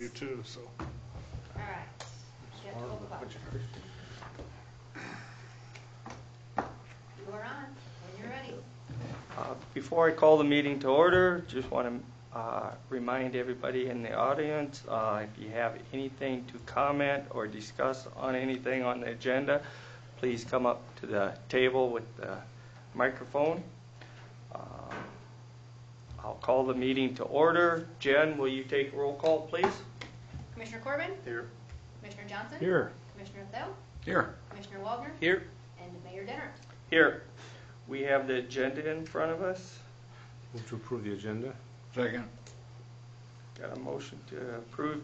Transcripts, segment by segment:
You too, so. All right. Get 12 o'clock. You are on when you're ready. Before I call the meeting to order, just want to remind everybody in the audience, if you have anything to comment or discuss on anything on the agenda, please come up to the table with the microphone. I'll call the meeting to order. Jen, will you take roll call, please? Commissioner Corbin? Here. Commissioner Johnson? Here. Commissioner Thel? Here. Commissioner Waldner? Here. And Mayor Dennert. Here. We have the agenda in front of us. Move to approve the agenda. Second. Got a motion to approve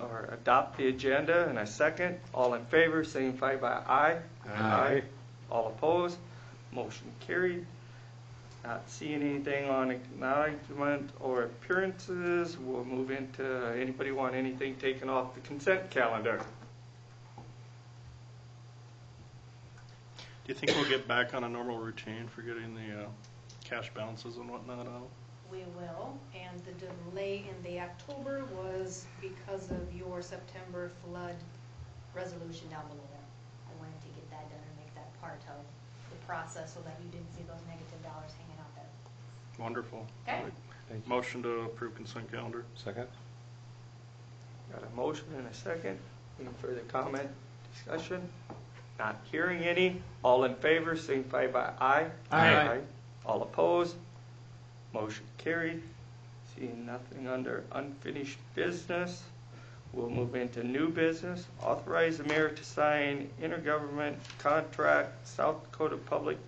or adopt the agenda and a second. All in favor, signify by aye. Aye. All opposed, motion carried. Not seeing anything on acknowledgement or appearances, we'll move into, anybody want anything taken off the consent calendar? Do you think we'll get back on a normal routine for getting the cash balances and whatnot out? We will, and the delay in the October was because of your September flood resolution down below there. I wanted to get that done and make that part of the process so that you didn't see those negative dollars hanging out there. Wonderful. Okay? Thank you. Motion to approve consent calendar. Second. Got a motion and a second. Any further comment, discussion? Not hearing any. All in favor, signify by aye. Aye. All opposed, motion carried. Seeing nothing under unfinished business, we'll move into new business. Authorize the mayor to sign intergovernment contract, South Dakota Public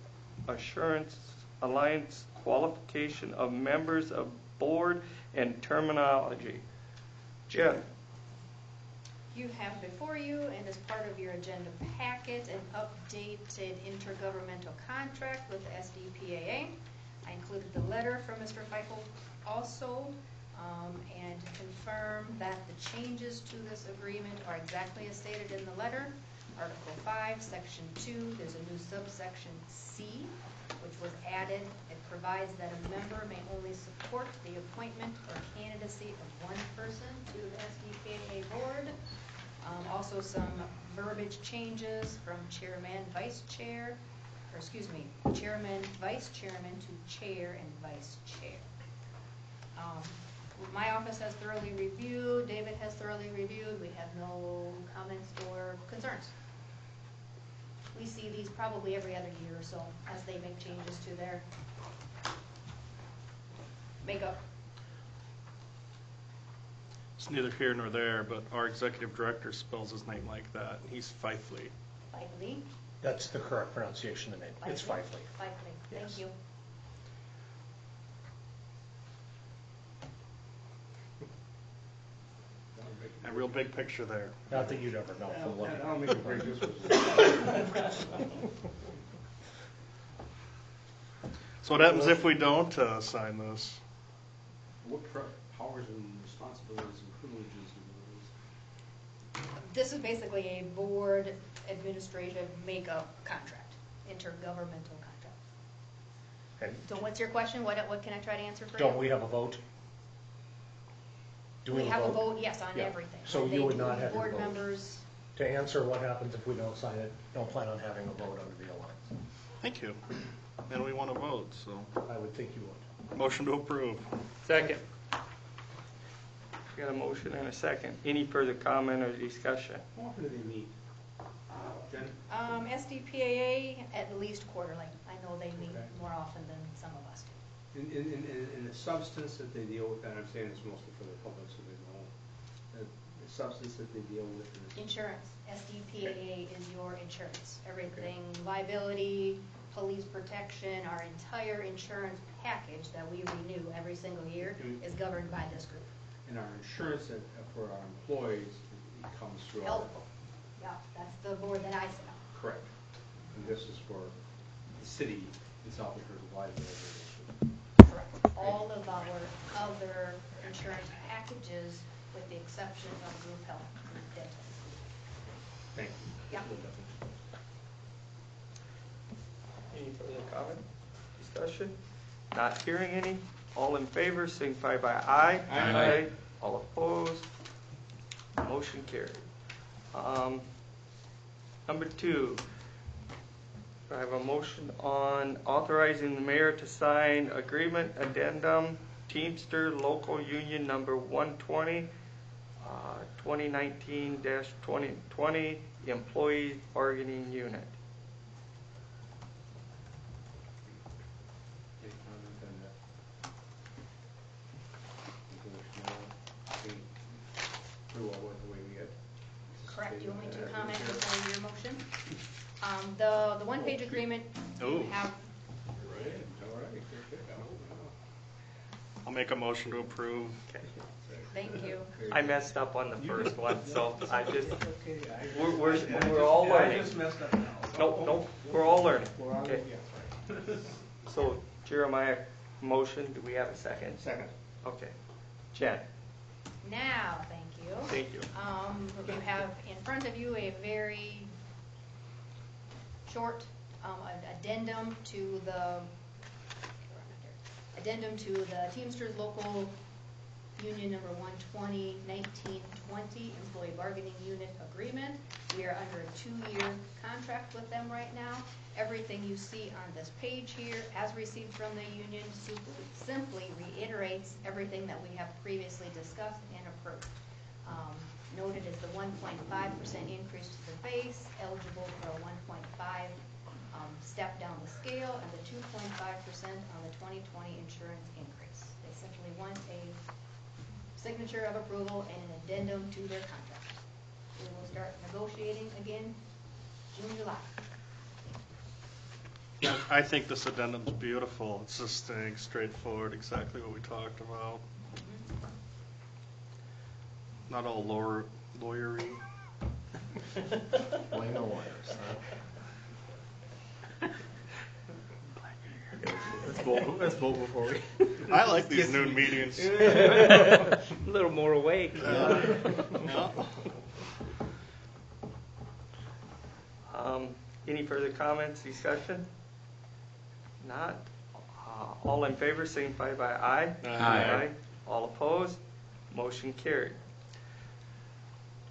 Assurance Alliance qualification of members of board and terminology. Jen. You have before you, and as part of your agenda packet, an updated intergovernmental contract with the SDPAA. I included the letter from Mr. Feifel also, and confirm that the changes to this agreement are exactly as stated in the letter. Article 5, Section 2, there's a new subsection C, which was added. It provides that a member may only support the appointment or candidacy of one person to the SDPAA board. Also some verbiage changes from chairman, vice chair, or excuse me, chairman, vice chairman to chair and vice chair. My office has thoroughly reviewed, David has thoroughly reviewed, we have no comments or concerns. We see these probably every other year or so as they make changes to their makeup. It's neither here nor there, but our executive director spells his name like that. He's Feifley. Feifley. That's the correct pronunciation of the name. It's Feifley. Feifley, thank Yes. you. A real big picture there. Not that you'd ever know from looking. I'll make a break this one. So what happens if we don't sign this? What powers and responsibilities and privileges do This is basically a board administrative makeup contract, intergovernmental contract. And So what's your question? What can I try to answer for you? don't we have a vote? Do We have a vote, yes, on Yeah. everything. So And you they would do, not have your board vote. members. To answer what happens if we don't sign it, don't plan on having a vote under the alliance. Thank you. And we want to vote, so I would think you would. motion to approve. Second. Got a motion and a second. Any further comment or discussion? How often do they meet? Jen? SDPAA at least quarterly. I know they meet Okay. more often than some of us do. In the substance that they deal with, and I'm saying this mostly for the public so they know, the substance that they deal with is Insurance, SDPAA is your insurance. Everything, liability, police protection, our entire insurance package that we renew every single year is governed by this group. and our insurance for our employees, it comes through our, Health, yeah, that's the board that I sit on. correct. And this is for the city itself in terms of liability. Correct. All of our other insurance packages, with the exception of group health and dental. Thank you. Yeah. Any further comment, discussion? Not hearing any. All in favor, signify by aye. Aye. All opposed, Motion carried. Number 2, I have a motion on authorizing the mayor to sign agreement addendum Teamster Local Union Number 120, 2019-2020 Employee Bargaining Unit. Any comment on that? Pretty well work the way we had. Correct, you want me to comment before your motion? The one-page agreement, you Ooh. have, Right, all right, good. I'll make a motion to approve. thank you. I messed up on the first one, so I just, Okay, we're all I learning. just messed up now. Nope, we're all learning. We're all, Okay. yeah, right. So Jeremiah, motion, do we have a second? Second. Okay. Jen, Now, thank you. thank you. You have in front of you a very short addendum to the Teamsters Local Union Number 120, 1920 Employee Bargaining Unit Agreement. We are under a 2-year contract with them right now. Everything you see on this page here, as received from the union, simply reiterates everything that we have previously discussed and approved. Noted is the 1.5% increase to the base, eligible for a 1.5 step down the scale, and the 2.5% on the 2020 insurance increase. They simply want a signature of approval and an addendum to their contract. We will start negotiating again June, July. I think this addendum's beautiful. It's just staying straightforward, exactly what we talked about. Not all lawyery. Blame the lawyers, huh? Let's vote before we. I like these noon meetings. A little more awake. Yeah. Any further comments, discussion? Not. All in favor, signify by aye. Aye. All opposed? Motion carried.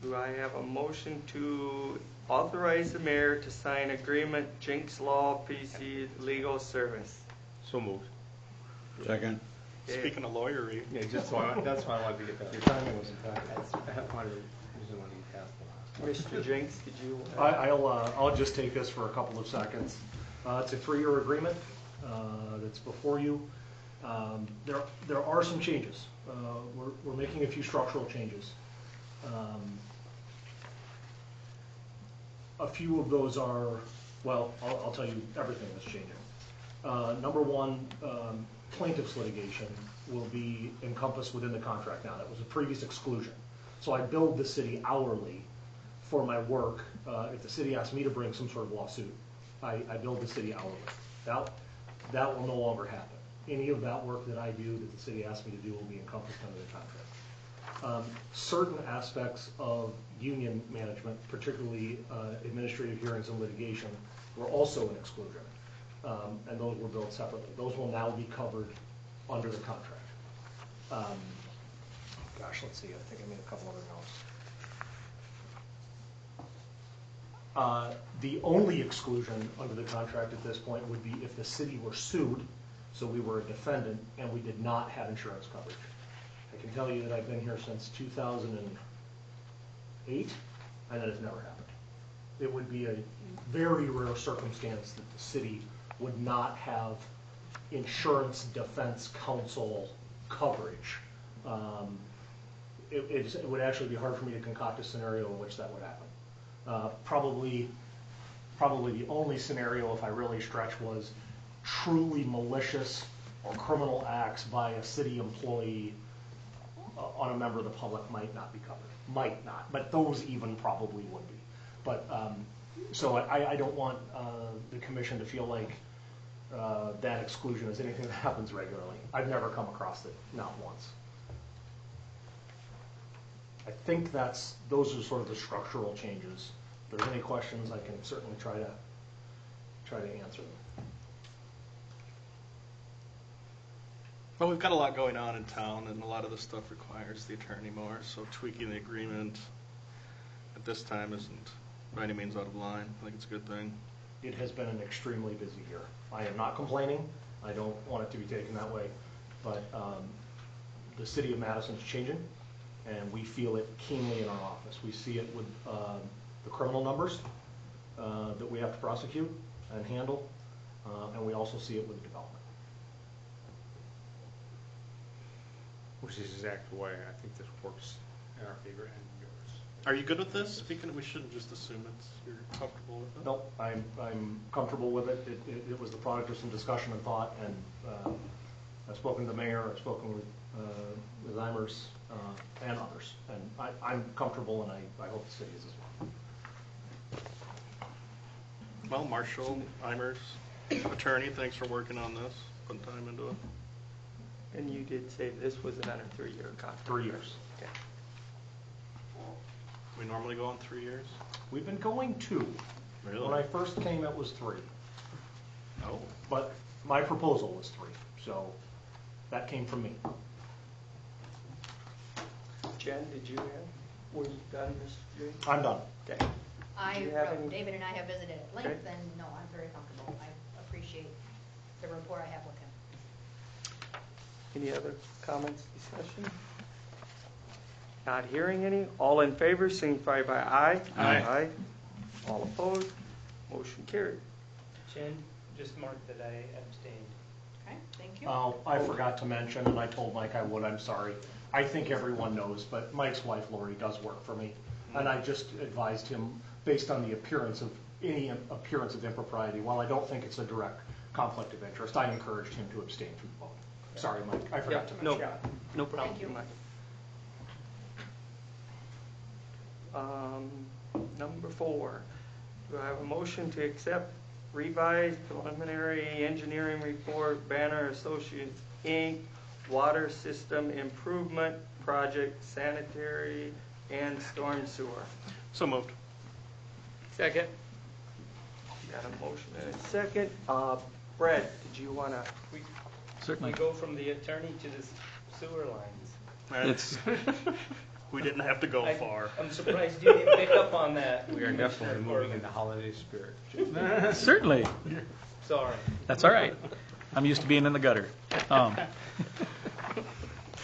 Do I have a motion to authorize the mayor to sign agreement Jinx Law PC Legal Service? So moved. Second. Okay. Speaking of lawyery, Yeah, that's why I wanted to get that. Your timing was impeccable. I wanted to get past the last one. Mr. Jinx, did you? I'll just take this for a couple of seconds. It's a 3-year agreement that's before you. There are some changes. We're making a few structural changes. A few of those are, well, I'll tell you everything that's changing. Number one, plaintiff's litigation will be encompassed within the contract now. That was a previous exclusion. So I billed the city hourly for my work. If the city asks me to bring some sort of lawsuit, I bill the city hourly. That will no longer happen. Any of that work that I do that the city asks me to do will be encompassed under the contract. Certain aspects of union management, particularly administrative hearings and litigation, were also an exclusion, and those were billed separately. Those will now be covered under the contract. Gosh, let's see, I think I made a couple other notes. The only exclusion under the contract at this point would be if the city were sued, so we were a defendant, and we did not have insurance coverage. I can tell you that I've been here since 2008, and that has never happened. It would be a very rare circumstance that the city would not have insurance defense counsel coverage. It would actually be hard for me to concoct a scenario in which that would happen. Probably the only scenario, if I really stretch, was truly malicious or criminal acts by a city employee on a member of the public might not be covered. Might not, but those even probably would be. But so I don't want the commission to feel like that exclusion is anything that happens regularly. I've never come across it, not once. I think those are sort of the structural changes. If there's any questions, I can certainly try to answer them. well, we've got a lot going on in town, and a lot of this stuff requires the attorney more, so tweaking the agreement at this time isn't by any means out of line. I think it's a good thing. It has been an extremely busy year. I am not complaining. I don't want it to be taken that way. But the city of Madison is changing, and we feel it keenly in our office. We see it with the criminal numbers that we have to prosecute and handle, and we also see it with development. Which is exactly why I think this works in our favor and yours. Are you good with this? Speaking of, we shouldn't just assume you're comfortable with it. No, I'm comfortable with it. It was the product of some discussion and thought, and I've spoken to the mayor, I've spoken with Eimers and others, and I'm comfortable, and I hope the city is as well. Well, Marshall, Eimers, attorney, thanks for working on this, putting time into it. And you did say this was an under 3-year contract? 3 years. Okay. We normally go on 3 years. We've been going 2. Really? When I first came, it was 3. Oh. But my proposal was 3, so that came from me. Jen, did you have, were you done, Mr. Green? I'm done. Okay. Do you have any- David and I have visited at length, Okay. and no, I'm very comfortable. I appreciate the rapport I have with him. Any other comments, discussion? Not hearing any. All in favor, signify by aye. Aye. All opposed, motion carried. Jen, just mark that I abstained. Okay, thank you. I forgot to mention, and I told Mike I would, I'm sorry. I think everyone knows, but Mike's wife Lori does work for me. And I just advised him, based on the appearance of, any appearance of impropriety, while I don't think it's a direct conflict of interest, I encouraged him to abstain from the vote. Sorry, Mike, I forgot to mention. No problem. Thank you. Mike. Number 4, do I have a motion to accept revised preliminary engineering report, Banner Associates, Inc., Water System Improvement Project, Sanitary and Storm Sewer? So moved. Second. Got a motion and a second. Brett, did you want to? We Certainly. go from the attorney to the sewer lines. It's, We didn't have to go far. I'm surprised you didn't pick up on that. We are definitely moving in the holiday spirit. certainly. Sorry. That's all right. I'm used to being in the gutter.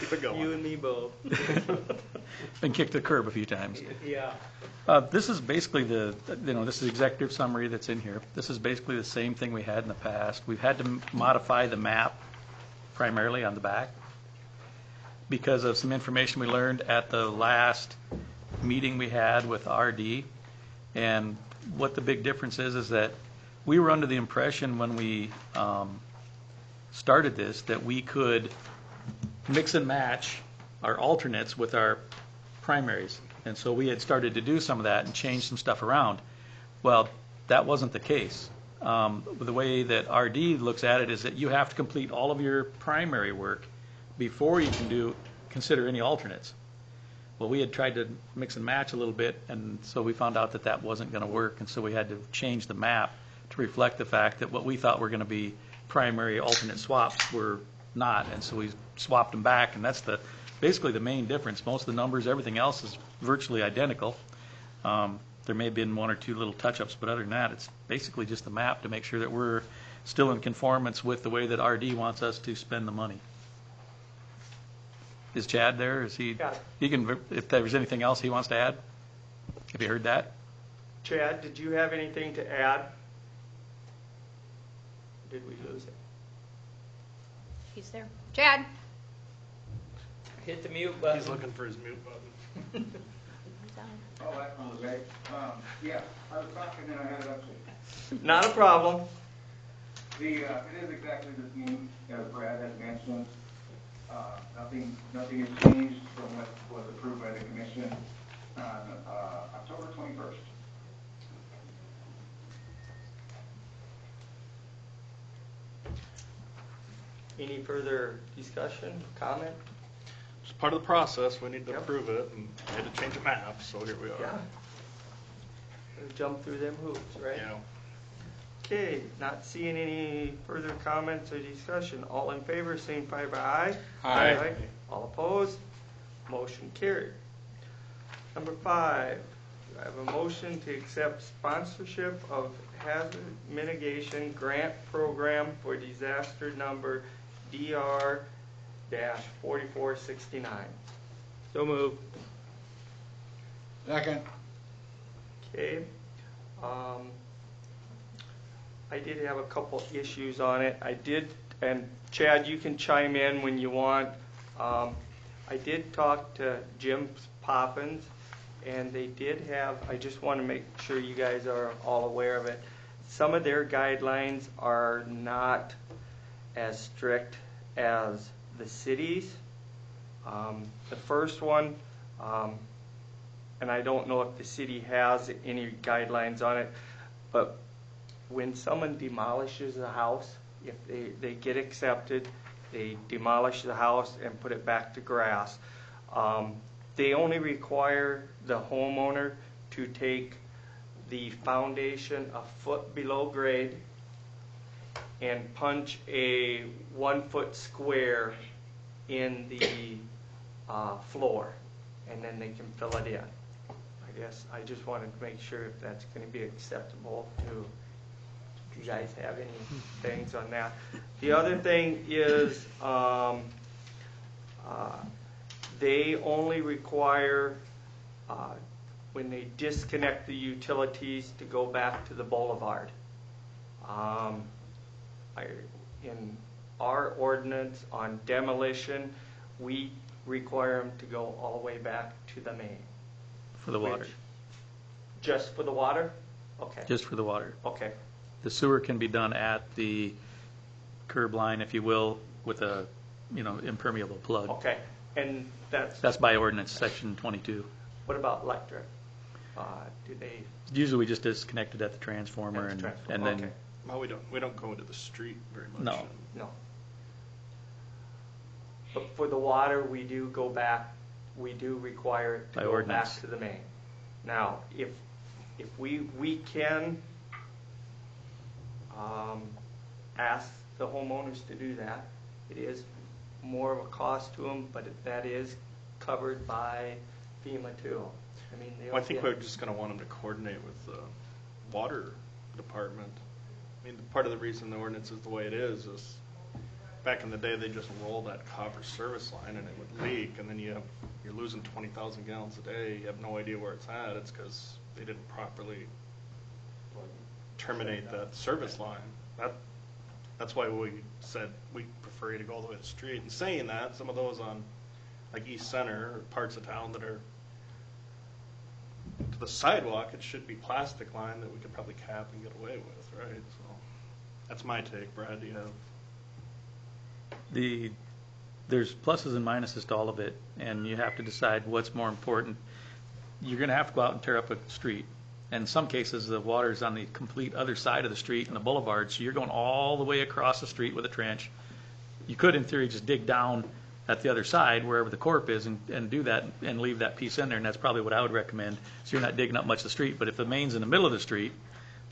Keep it going. You and me both. Been kicked to the curb a few times. Yeah. This is basically this is the executive summary that's in here. This is basically the same thing we had in the past. We've had to modify the map primarily on the back because of some information we learned at the last meeting we had with RD. And what the big difference is that we were under the impression when we started this that we could mix and match our alternates with our primaries. And so we had started to do some of that and change some stuff around. Well, that wasn't the case. The way that RD looks at it is that you have to complete all of your primary work before you can consider any alternates. Well, we had tried to mix and match a little bit, and so we found out that that wasn't going to work, and so we had to change the map to reflect the fact that what we thought were going to be primary alternate swaps were not, and so we swapped them back, and that's basically the main difference. Most of the numbers, everything else is virtually identical. There may have been one or two little touch-ups, but other than that, it's basically just the map to make sure that we're still in conformance with the way that RD wants us to spend the money. Is Chad there? Is he? Got it. He can. If there's anything else he wants to add. Have you heard that? Chad, did you have anything to add? Did we lose it? He's there. Chad? Hit the mute button. He's looking for his mute button. Oh, that was okay. Yeah, I was talking and I had it up to Not a problem. it is exactly the same as Brad had mentioned. Nothing has changed from what was approved by the commission on October 21st. Any further discussion, comment? It's part of the process. We need to Yep. approve it, and we had to change a map, so here we are. Yeah. We'll jump through them hoops, right? Yeah. Okay, not seeing any further comments or discussion. All in favor, signify by aye. Aye. All opposed? Motion carried. Number 5, I have a motion to accept sponsorship of hazard mitigation grant program for disaster number DR-4469. So moved. Second. Okay. I did have a couple issues on it. I did, and Chad, you can chime in when you want. I did talk to Jim Poppins, and they did have, I just want to make sure you guys are all aware of it. Some of their guidelines are not as strict as the cities. The first one, and I don't know if the city has any guidelines on it, but when someone demolishes a house, if they get accepted, they demolish the house and put it back to grass. They only require the homeowner to take the foundation a foot below grade and punch a 1 foot square in the floor, and then they can fill it in. I guess I just wanted to make sure if that's going to be acceptable to. Do you guys have any things on that? The other thing is they only require when they disconnect the utilities to go back to the boulevard. In our ordinance on demolition, we require them to go all the way back to the main. For the water. Just for the water? Okay. Just for the water. Okay. The sewer can be done at the curb line, if you will, with a, impermeable plug. Okay. And That's by ordinance, section 22. what about electric? Do they? Usually we just disconnect it at the transformer and then, Okay. Well, we don't go into the street very much. No. No. But for the water, we do go back, we do require it to By go ordinance. back to the main. Now, if we can ask the homeowners to do that, it is more of a cost to them, but that is covered by FEMA too. I mean, Well, I think we're just going to want them to coordinate with the water department. I mean, part of the reason the ordinance is the way it is back in the day they just rolled that copper service line and it would leak, and then you're losing 20,000 gallons a day. You have no idea where it's at. It's because they didn't properly terminate that service line. That's why we said we prefer you to go all the way to the street. And saying that, some of those on like East Center or parts of town that are to the sidewalk, it should be plastic line that we could probably cap and get away with, right? So that's my take. Brad, do you have? There's pluses and minuses to all of it, and you have to decide what's more important. You're going to have to go out and tear up a street. And in some cases, the water's on the complete other side of the street and the boulevard, so you're going all the way across the street with a trench. You could, in theory, just dig down at the other side, wherever the corp is, and do that and leave that piece in there, and that's probably what I would recommend. So you're not digging up much of the street, but if the main's in the middle of the street,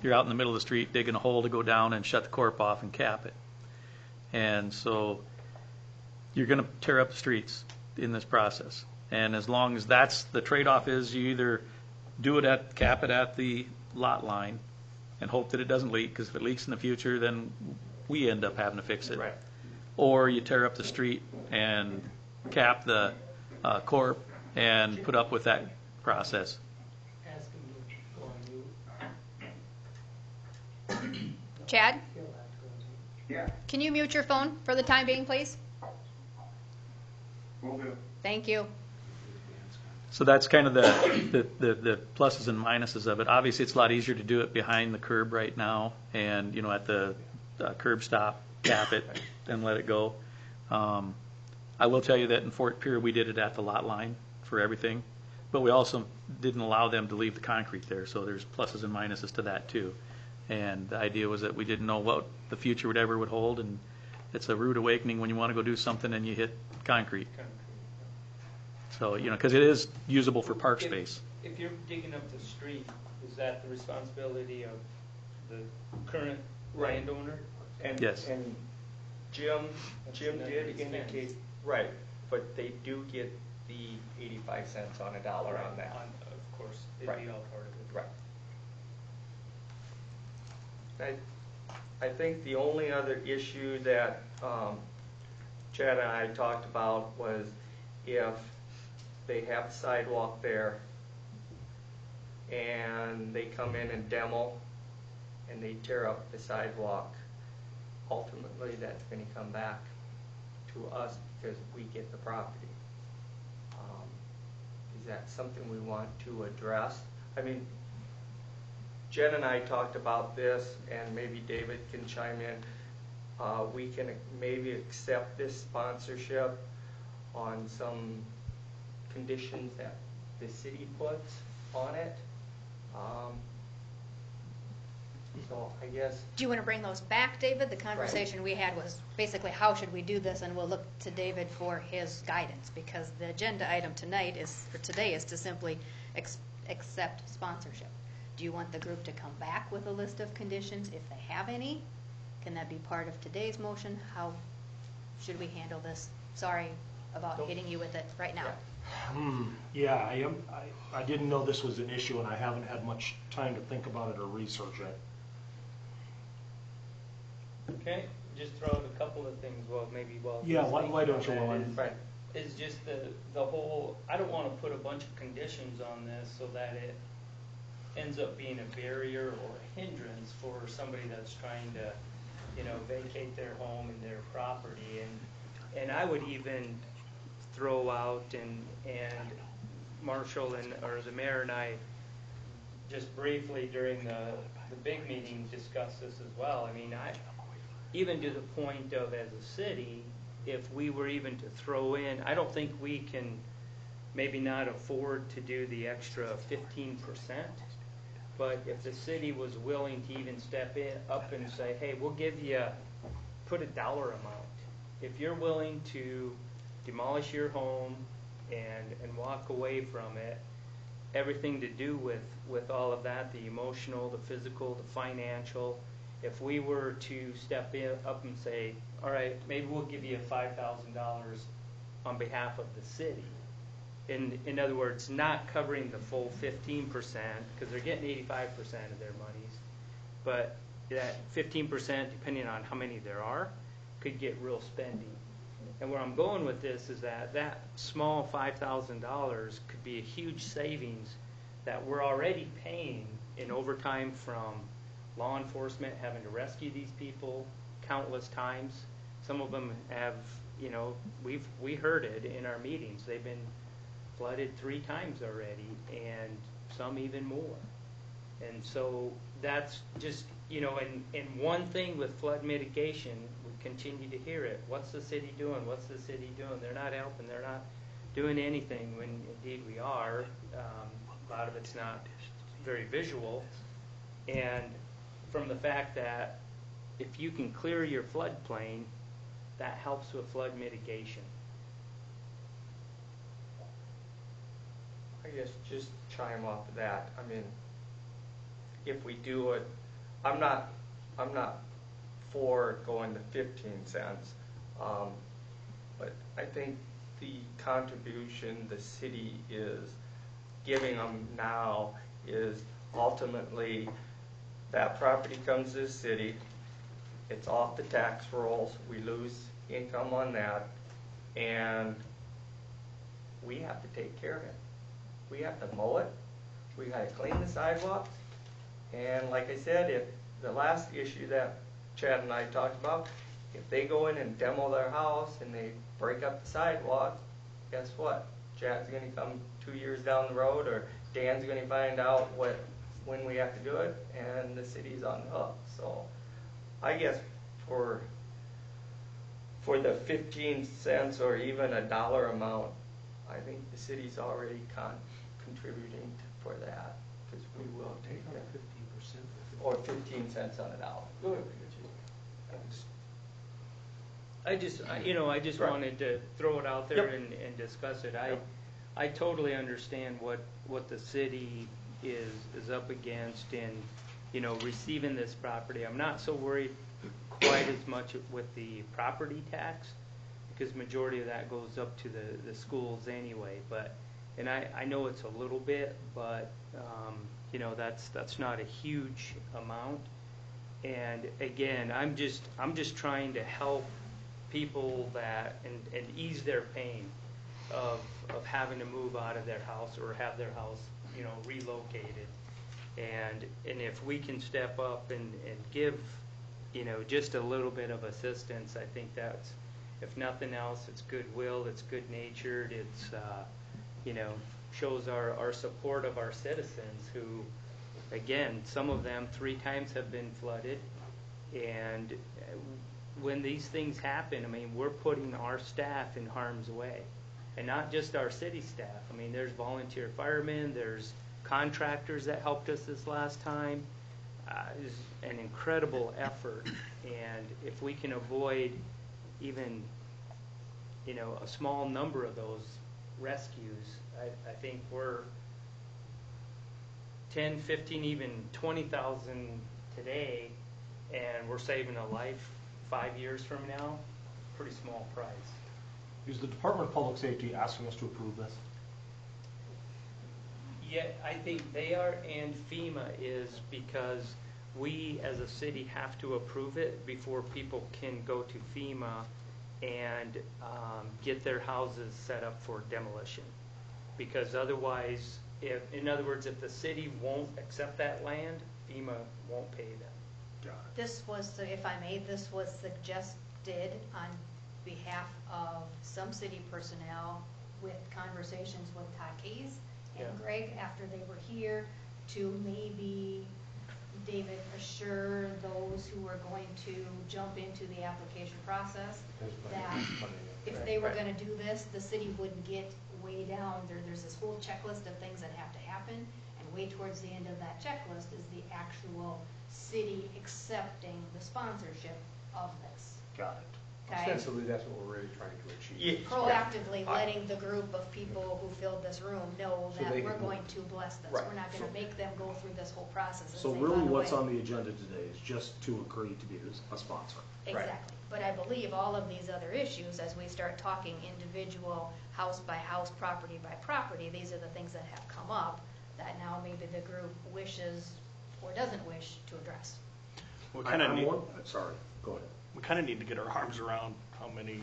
you're out in the middle of the street digging a hole to go down and shut the corp off and cap it. And so you're going to tear up the streets in this process. And as long as that's the trade-off is you either do it cap it at the lot line and hope that it doesn't leak, because if it leaks in the future, then we end up having to fix it. Right. Or you tear up the street and cap the corp and put up with that process. Chad, Yeah, can you mute your phone for the time being, please? will do. Thank you. So that's kind of the pluses and minuses of it. Obviously, it's a lot easier to do it behind the curb right now, and at the curb stop, cap it and let it go. I will tell you that in Fort Pierre we did it at the lot line for everything, but we also didn't allow them to leave the concrete there. So there's pluses and minuses to that too. And the idea was that we didn't know what the future would hold, and it's a rude awakening when you want to go do something and you hit concrete. So, because it is usable for park space. If you're digging up the street, is that the responsibility of the current landowner? And, Yes. And Jim another did expense. indicate, right, but they do get the 85 cents on a dollar on that. Of course. It'd be all part of it. Right. I think the only other issue that Chad and I talked about was if they have a sidewalk there and they come in and demo and they tear up the sidewalk, ultimately that's going to come back to us because we get the property. Is that something we want to address? I mean, Jen and I talked about this, and maybe David can chime in. We can maybe accept this sponsorship on some conditions that the city puts on it. So I guess. Do you want to bring those back, David? The conversation we had was basically how should we do this, and we'll look to David for his guidance, because the agenda item today is to simply accept sponsorship. Do you want the group to come back with a list of conditions if they have any? Can that be part of today's motion? How should we handle this? Sorry about hitting you with it right now. Yeah, I didn't know this was an issue, and I haven't had much time to think about it or research it. Okay, just throw out a couple of things, Yeah, why don't you, Lauren? Right. Is just the whole, I don't want to put a bunch of conditions on this so that it ends up being a barrier or a hindrance for somebody that's trying to, vacate their home and their property. And I would even throw out, and Marshall or the mayor and I just briefly during the big meeting discussed this as well. I mean, even to the point of, as a city, if we were even to throw in, I don't think we can maybe not afford to do the extra 15%, but if the city was willing to even step up and say, hey, we'll give you, put a dollar amount. If you're willing to demolish your home and walk away from it, everything to do with all of that, the emotional, the physical, the financial, if we were to step up and say, all right, maybe we'll give you $5,000 on behalf of the city. In other words, not covering the full 15%, because they're getting 85% of their monies, but that 15%, depending on how many there are, could get real spending. And where I'm going with this is that small $5,000 could be a huge savings that we're already paying in overtime from law enforcement having to rescue these people countless times. Some of them have, we heard it in our meetings. They've been flooded 3 times already, and some even more. And so that's just, and one thing with flood mitigation, we continue to hear it. What's the city doing? What's the city doing? They're not helping. They're not doing anything, when indeed we are. A lot of it's not very visual. And from the fact that if you can clear your floodplain, that helps with flood mitigation. I guess just chime off of that. I mean, if we do it, I'm not for going to 15 cents, but I think the contribution the city is giving them now is ultimately that property comes to the city, it's off the tax rolls, we lose income on that, and we have to take care of it. We have to mow it, we got to clean the sidewalks, and like I said, if the last issue that Chad and I talked about, if they go in and demo their house and they break up the sidewalk, guess what? Chad's going to come 2 years down the road, or Dan's going to find out when we have to do it, and the city's on the hook. So I guess for the 15 cents or even a dollar amount, I think the city's already contributing for that, because we will take it. 15%. Or 15 cents on a dollar. Good. I just Right. wanted to throw it out there Yep. and discuss it. Yep. I totally understand what the city is up against in, receiving this property. I'm not so worried quite as much with the property tax, because majority of that goes up to the schools anyway. But And I know it's a little bit, but, you know, that's not a huge amount. And again, I'm just trying to help people that, and ease their pain of having to move out of their house or have their house, you know, relocated. And if we can step up and give, you know, just a little bit of assistance, I think that's, if nothing else, it's goodwill, it's good natured, it's, you know, shows our support of our citizens who, again, some of them 3 times have been flooded. And when these things happen, I mean, we're putting our staff in harm's way. And not just our city staff. I mean, there's volunteer firemen, there's contractors that helped us this last time. It's an incredible effort. And if we can avoid even, you know, a small number of those rescues, I think we're 10, 15, even 20,000 today, and we're saving a life 5 years from now. Pretty small price. Is the Department of Public Safety asking us to approve this? Yeah, I think they are, and FEMA is, because we as a city have to approve it before people can go to FEMA and get their houses set up for demolition. Because otherwise, in other words, if the city won't accept that land, FEMA won't pay them. This was, if I may, this was suggested on behalf of some city personnel with conversations with Takis and Greg after they were here to maybe, David, assure those who are going to jump into the application process that if they were going to do this, the city wouldn't get way down. There's this whole checklist of things that have to happen, and way towards the end of that checklist is the actual city accepting the sponsorship of this. Got it. Okay? Ostensibly, that's what we're really trying to achieve. Proactively letting the group of people who filled this room know So that they we're can going move. to bless this. Right. We're not going to make them go through this whole process. And So say, really by the what's way, on the agenda today is just to agree to be a sponsor. Exactly. But I believe all of these other issues, as we start talking individual house by house, property by property, these are the things that have come up that now maybe the group wishes or doesn't wish to address. We kind of need, Sorry, go ahead. we kind of need to get our arms around how many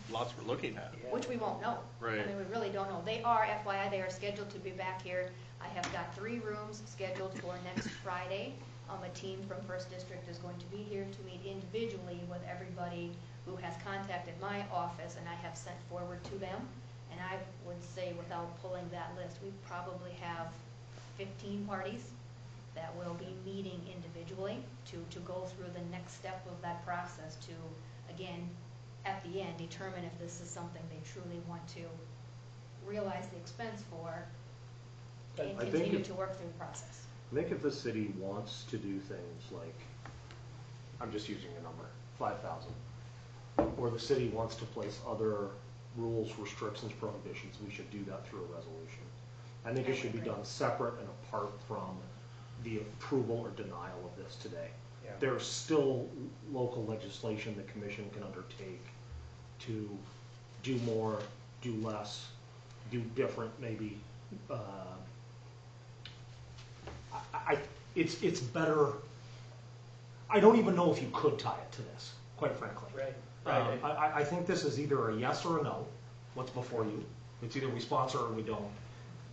lots we're looking at. Which we won't know. Right. I mean, we really don't know. They are, FYI, they are scheduled to be back here. I have got 3 rooms scheduled for next Friday. A team from First District is going to be here to meet individually with everybody who has contacted my office, and I have sent forward to them. And I would say, without pulling that list, we probably have 15 parties that will be meeting individually to go through the next step of that process to, again, at the end, determine if this is something they truly want to realize the expense for and I think continue if- to work through the process. I think if the city wants to do things like, I'm just using a number, 5,000, or the city wants to place other rules, restrictions, prohibitions, we should do that through a resolution. I think it should be done separate and apart from the approval or denial of this today. Yeah. There's still local legislation the commission can undertake to do more, do less, do different, maybe. It's better. I don't even know if you could tie it to this, quite frankly. Right. I think this is either a yes or a no, what's before you. It's either we sponsor or we don't.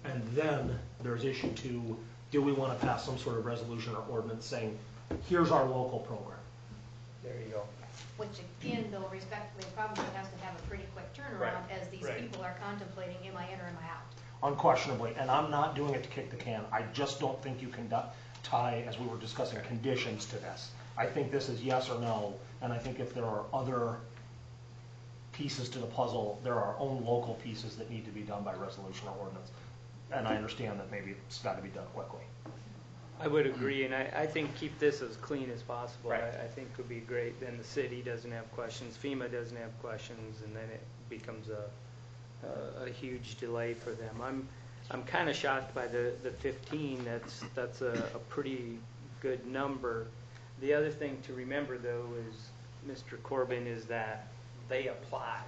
And then there's issue 2, do we want to pass some sort of resolution or ordinance saying, here's our local program? There you go. Which again, though, respectfully, probably has to have a pretty quick turnaround as these Right. people are contemplating, am I in or am I out? Unquestionably, and I'm not doing it to kick the can. I just don't think you can tie, as we were discussing, conditions to this. I think this is yes or no, and I think if there are other pieces to the puzzle, there are our own local pieces that need to be done by resolution or ordinance. And I understand that maybe it's got to be done quickly. I would agree, and I think keep this as clean as possible. Right. I think would be great. Then the city doesn't have questions, FEMA doesn't have questions, and then it becomes a huge delay for them. I'm kind of shocked by the 15. That's a pretty good number. The other thing to remember, though, is Mr. Corbin, is that they apply.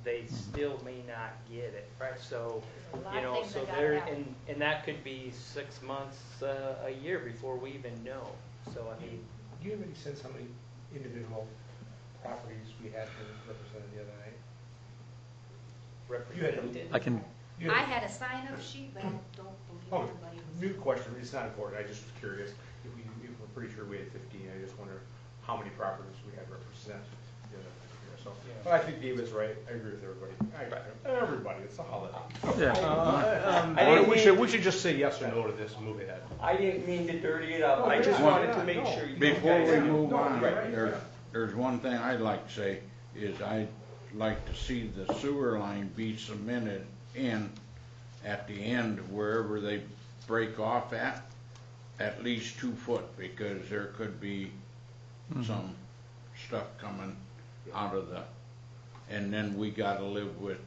they still may not get it. Right. So, A lot you of know, things so that gotta there, happen. and that could be 6 months, a year before we even know. So, I mean, Do you have any sense how many individual properties we had represented the other night? represented. I can, You I had- had a sign-up sheet, but I don't believe Oh, everybody was. new question, it's not important, I just was curious. If we're pretty sure we had 15, I just wonder how many properties we had represented the other year. So, Yeah. but I think David's right, I agree with everybody. Everybody, it's a holiday. yeah. I didn't We should just say yes or no to this and move ahead. I didn't mean to dirty it up. No, I you're just not, wanted you're to not, make no. sure you Before guys we knew. move No, on, right. there's one thing I'd like to say, is I'd like to see the sewer line be cemented in at the end wherever they break off at least 2 foot, because there could be some stuff coming out of and then we gotta live with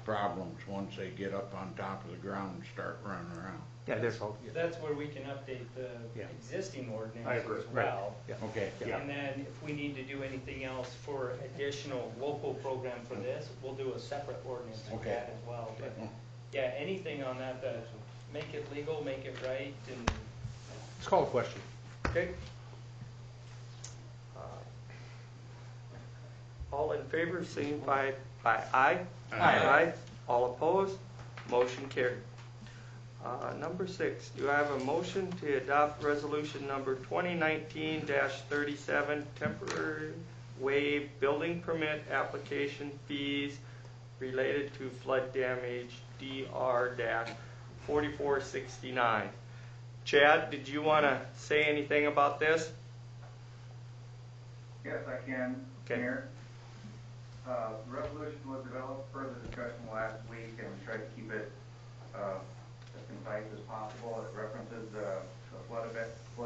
problems once they get up on top of the ground and start running around. Yeah, there's all, That's where we can update the Yeah. existing ordinance I agree, as right. well. Okay. Yeah. And then if we need to do anything else for additional local program for this, we'll do a separate ordinance for Okay. that as well. But yeah, anything on that, make it legal, make it right, and let's call a question. Okay. All in favor, signify by aye. Aye. All opposed, motion carried. Number 6, do I have a motion to adopt resolution number 2019-37, temporary waive building permit application fees related to flood damage, DR-4469. Chad, did you want to say anything about this? Yes, I can, Okay. Mayor. The resolution was developed per the discussion last week, and we tried to keep it as concise as possible. It references the flood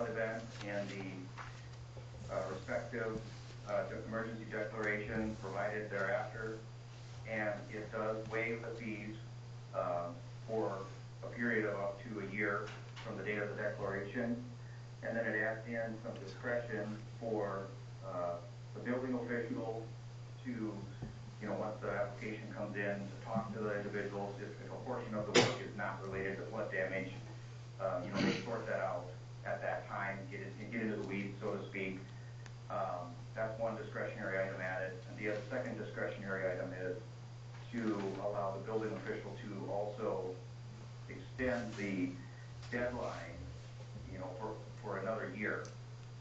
event and the respective emergency declaration provided thereafter, and it does waive the fees for a period of up to a year from the date of the declaration, and then it adds in some discretion for the building official to, once the application comes in, to talk to the individuals. If a portion of the work is not related to flood damage, they sort that out at that time, get into the weeds, so to speak. That's one discretionary item added. And the second discretionary item is to allow the building official to also extend the deadline, for another year.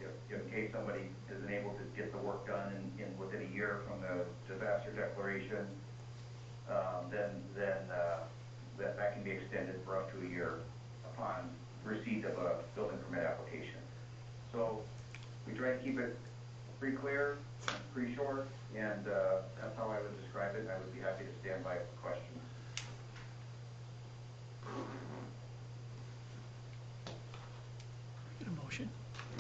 If in case somebody isn't able to get the work done within a year from the disaster declaration, then that can be extended for up to a year upon receipt of a building permit application. So we try to keep it pretty clear, pretty short, and that's how I would describe it, and I would be happy to stand by for questions. Get a motion.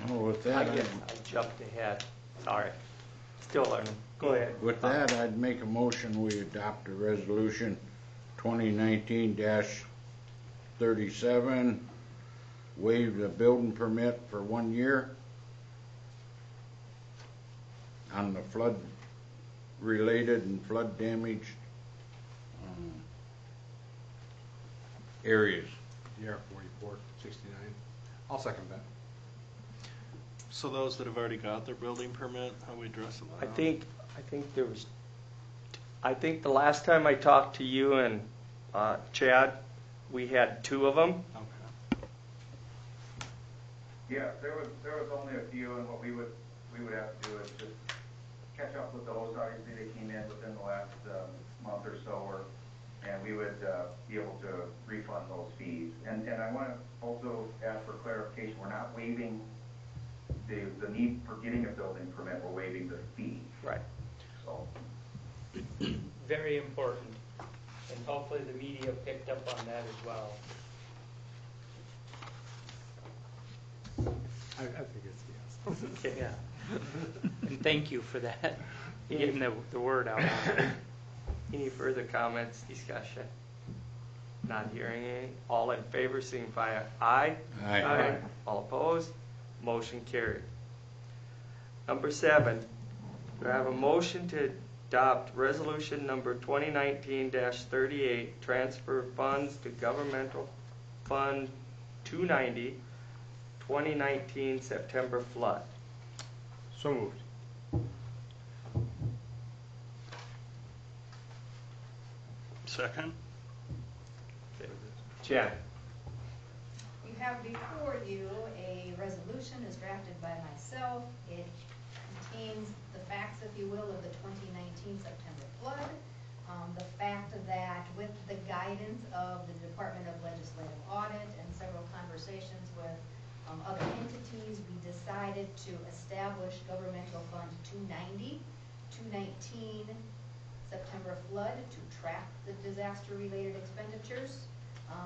Well, with I that, guess I jumped ahead. Sorry. Still learning. Go ahead. with that, I'd make a motion, we adopt a resolution 2019-37, waive the building permit for 1 year on the flood related and flood damaged areas. DR 4469. I'll second that. So those that have already got their building permit, how we address them? I think the last time I talked to you and Chad, we had 2 of them. Okay. Yeah, there was only a few, and what we would have to do is just catch up with those. Obviously, they came in within the last month or so, and we would be able to refund those fees. And I want to also ask for clarification. We're not waiving the need for getting a building permit. We're waiving the fee. Right. So. very important. And hopefully the media picked up on that as well. I think it's yes. Okay, yeah. And thank you for that, getting the word out on it. Any further comments, discussion? Not hearing any. All in favor, signify aye. Aye. All opposed? Motion carried. Number 7, do I have a motion to adopt resolution number 2019-38, transfer funds to governmental fund 290, 2019 September flood. So moved. Second? Jen? You have before you a resolution as drafted by myself. It contains the facts, if you will, of the 2019 September flood. The fact that with the guidance of the Department of Legislative Audit and several conversations with other entities, we decided to establish Governmental Fund 290, 219 September flood to track the disaster-related expenditures.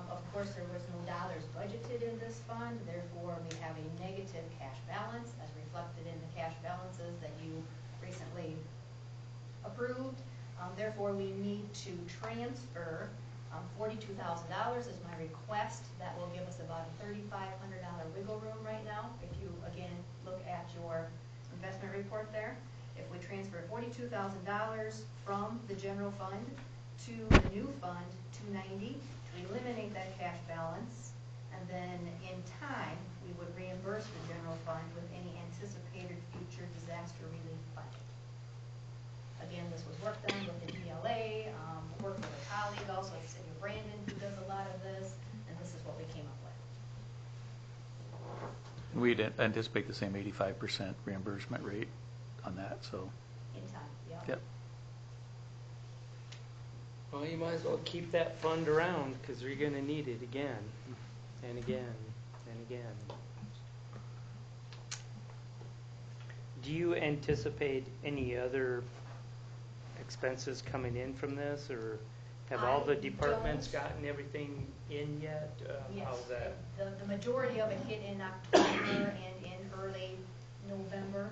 Of course, there was no dollars budgeted in this fund, therefore we have a negative cash balance as reflected in the cash balances that you recently approved. Therefore, we need to transfer $42,000 is my request. That will give us about a $3,500 wiggle room right now. If you, again, look at your investment report there. If we transfer $42,000 from the general fund to the new fund, 290, to eliminate that cash balance, and then in time, we would reimburse the general fund with any anticipated future disaster relief funding. Again, this was work done with the DLA, worked with a colleague also at the City of Brandon who does a lot of this, and this is what we came up with. We'd anticipate the same 85% reimbursement rate on that, so. In time, yeah. Yep. Well, you might as well keep that fund around because you're going to need it again and again and again. Do you anticipate any other expenses coming in from this, or have all the I departments don't. gotten everything in yet? Yes, How's that? the majority of it hit in October and in early November.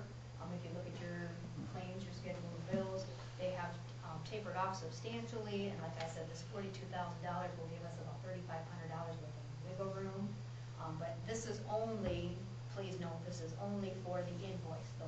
If you look at your claims, your schedule of bills, they have tapered off substantially, and like I said, this $42,000 will give us about $3,500 worth of wiggle room. But this is only, please note, this is only for the invoice, the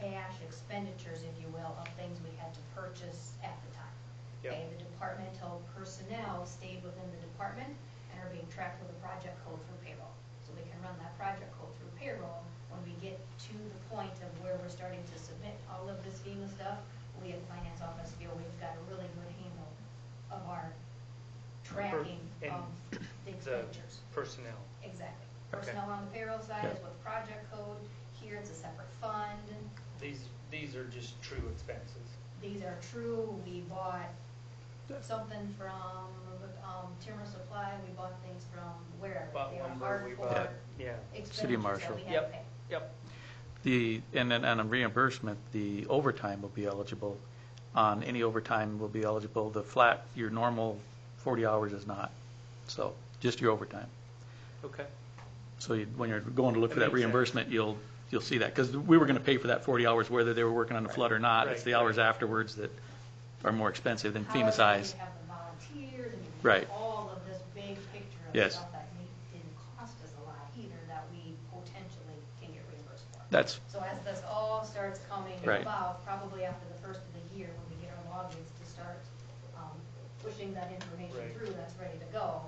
cash expenditures, if you will, of things we had to purchase at the time. Yep. Okay, the departmental personnel stayed within the department and are being tracked with a project code through payroll. So we can run that project code through payroll. When we get to the point of where we're starting to submit all of this FEMA stuff, we at the finance office feel we've got a really good handle of our tracking And of the expenditures. Personnel. Exactly. Okay. Personnel on the payroll side Yep. is with project code. Here it's a separate fund. These are just true expenses. These are true. We bought something from Timber Supply. We bought things from wherever. Bought They are lumber, hard we for bought, yeah. expenditures City of Marshall. that we have to pay. Yep. And then on a reimbursement, the overtime will be eligible. On any overtime will be eligible. The flat, your normal 40 hours is not. So just your overtime. Okay. So when you're going to look for That that makes sense. reimbursement, you'll see that. Because we were going to pay for that 40 hours whether they were working on the flood or not. It's Right, the hours afterwards that are more expensive than FEMA However, size. you have the volunteers and you Right. have all of this big picture of Yes. stuff that didn't cost us a lot either that we potentially can get reimbursed for. That's So as this all starts coming Right. about, probably after the first of the year, when we get our logins to start pushing that information Right. through, that's ready to go.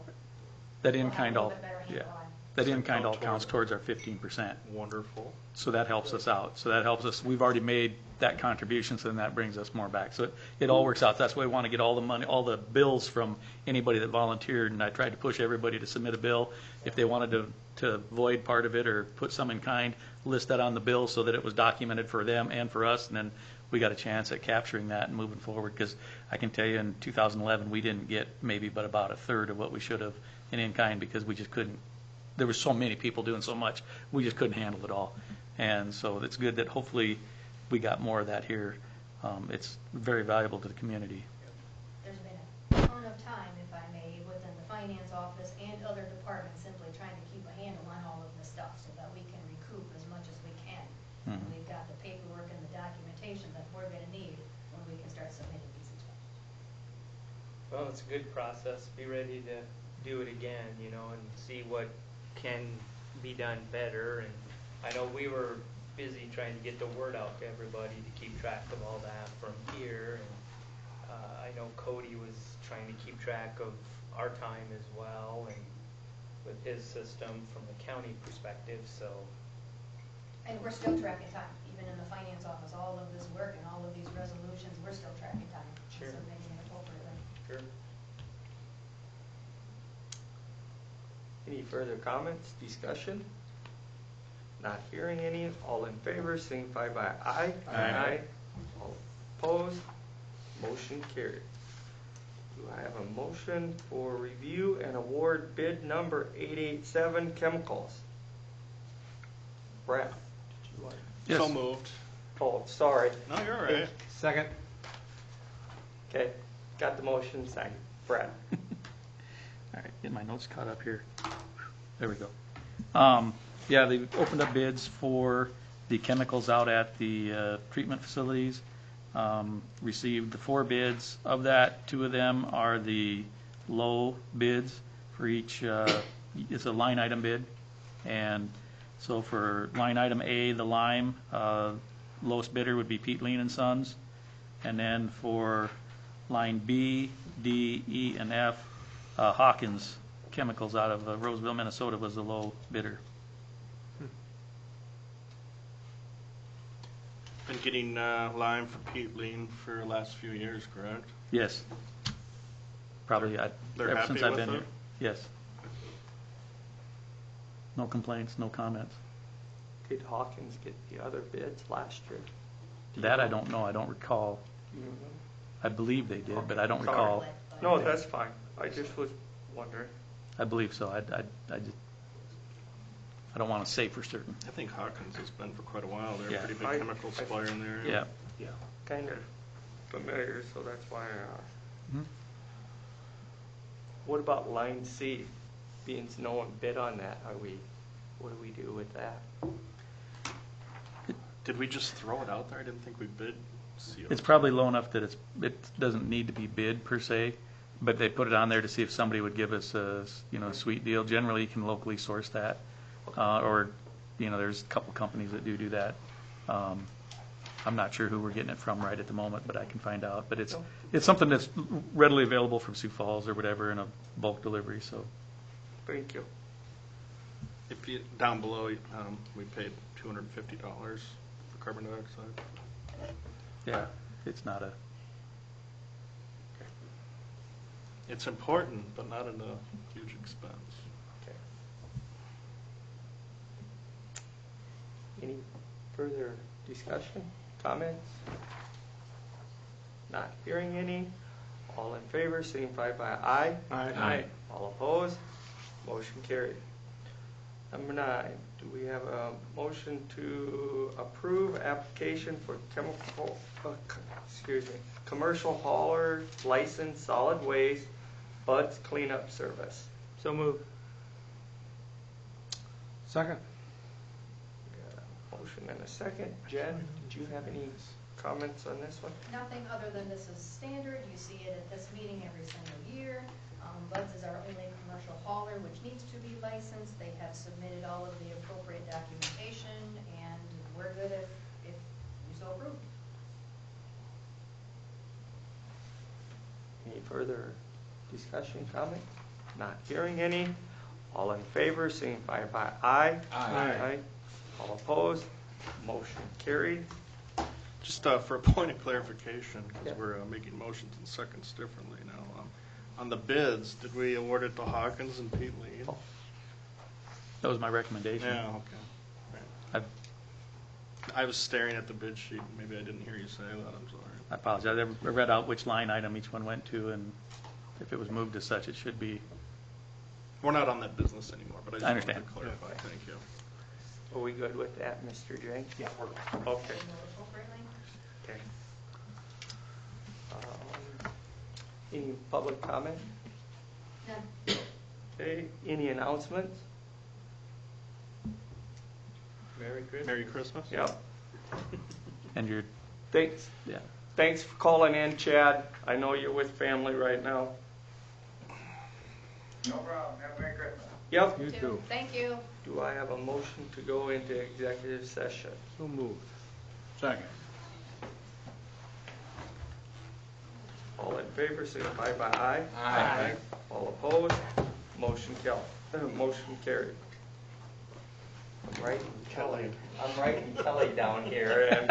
that we'll have a in-kind little all. bit better Yeah. handle on. That in-kind all Count counts toward- towards our 15%. Wonderful. So that helps us out. So that helps us. We've already made that contribution, so then that brings us more back. So it all works out. That's why we want to get all the money, all the bills from anybody that volunteered. And I tried to push everybody to submit a bill. If they wanted to void part of it or put some in kind, list that on the bill so that it was documented for them and for us. And then we got a chance at capturing that and moving forward. Because I can tell you in 2011, we didn't get maybe but about a third of what we should have in kind because we just couldn't. There were so many people doing so much, we just couldn't handle it all. And so it's good that hopefully we got more of that here. It's very valuable to the community. There's been a ton of time, if I may, within the finance office and other departments simply trying to keep a handle on all of this stuff so that we can recoup as much as we can. And Mhm. we've got the paperwork and the documentation that we're going to need when we can start submitting these expenses. Well, it's a good process. Be ready to do it again, and see what can be done better. And I know we were busy trying to get the word out to everybody to keep track of all that from here. And I know Cody was trying to keep track of our time as well, and with his system from the county perspective. So And we're still tracking time, even in the finance office, all of this work and all of these resolutions, we're still tracking time. Sure. So making it appropriately. sure. Any further comments, discussion? Not hearing any. All in favor, signify by aye. Aye. All opposed, motion carried. Do I have a motion for review and award bid number 887 chemicals? Brett, did you want? Yes. So moved. Oh, sorry. No, you're all right. Second. Okay, got the motion, second. Brett. All right, get my notes caught up here. There we go. Yeah, they opened up bids for the chemicals out at the treatment facilities. Received the 4 bids. Of that, 2 of them are the low bids for each. It's a line item bid, and so for line item A, the lime, lowest bidder would be Pete Lean and Sons, and then for line B, D, E, and F, Hawkins Chemicals out of Roseville, Minnesota was the low bidder. Been getting lime for Pete Lean for the last few years, correct? Yes. Probably They're ever happy since I've with been it? here. Yes. No complaints, no comments. Did Hawkins get the other bids last year? That I don't know. I don't recall. Do you know? I believe they did, but I don't Sorry. recall. No, that's fine. I just was wondering. I believe so. I don't want to say for certain. I think Hawkins has been for quite a while. They're Yeah. a pretty big chemical supplier in there. Yeah. Yeah. Kind of familiar, so that's why I asked. Mhm. What about line C? Being no one bid on that, what do we do with that? Did we just throw it out there? I didn't think we bid CO. It's probably low enough that it doesn't need to be bid per se, but they put it on there to see if somebody would give us a sweet deal. Generally, you can locally source that, or there's a couple companies that do that. I'm not sure who we're getting it from right at the moment, but I can find out. But it's something that's readily available from Sioux Falls or whatever in a bulk delivery. So Thank you. If you, down below, we paid $250 for carbon dioxide. yeah, it's not a. It's important, but not at a huge expense. Okay. Any further discussion, comments? Not hearing any. All in favor, signify by aye. Aye. All opposed? Motion carried. Number 9, do we have a motion to approve application for commercial hauler license solid waste buds cleanup service? So move. Second. We got a motion and a second. Jen, did you have any comments on this one? Nothing other than this is standard. You see it at this meeting every single year. Buds is our only commercial hauler which needs to be licensed. They have submitted all of the appropriate documentation, and we're good if you so approve. Any further discussion, comment? Not hearing any. All in favor, signify by aye. Aye. All opposed? Motion carried. Just for a point of clarification, because Yeah. we're making motions and seconds differently now. On the bids, did we award it to Hawkins and Pete Lean? Oh. That was my recommendation. Yeah, okay. Right. I was staring at the bid sheet. Maybe I didn't hear you say that. I'm sorry. I apologize. I read out which line item each one went to, and if it was moved as such, it should be. We're not on that business anymore, but I just I wanted to understand. clarify. Thank you. Are we good with that, Mr. Jenks? Yeah, we're Okay. Appropriately. Okay. Any public comment? None. Okay, any announcements? Merry Christmas. Merry Christmas. Yep. And you're, Thanks. yeah. Thanks for calling in, Chad. I know you're with family right now. No problem. Have a Merry Christmas. Yep. You too. Thank you. Do I have a motion to go into executive session? So moved. Second. All in favor, signify by aye. Aye. All opposed, motion carried. I'm writing Kelly down here, and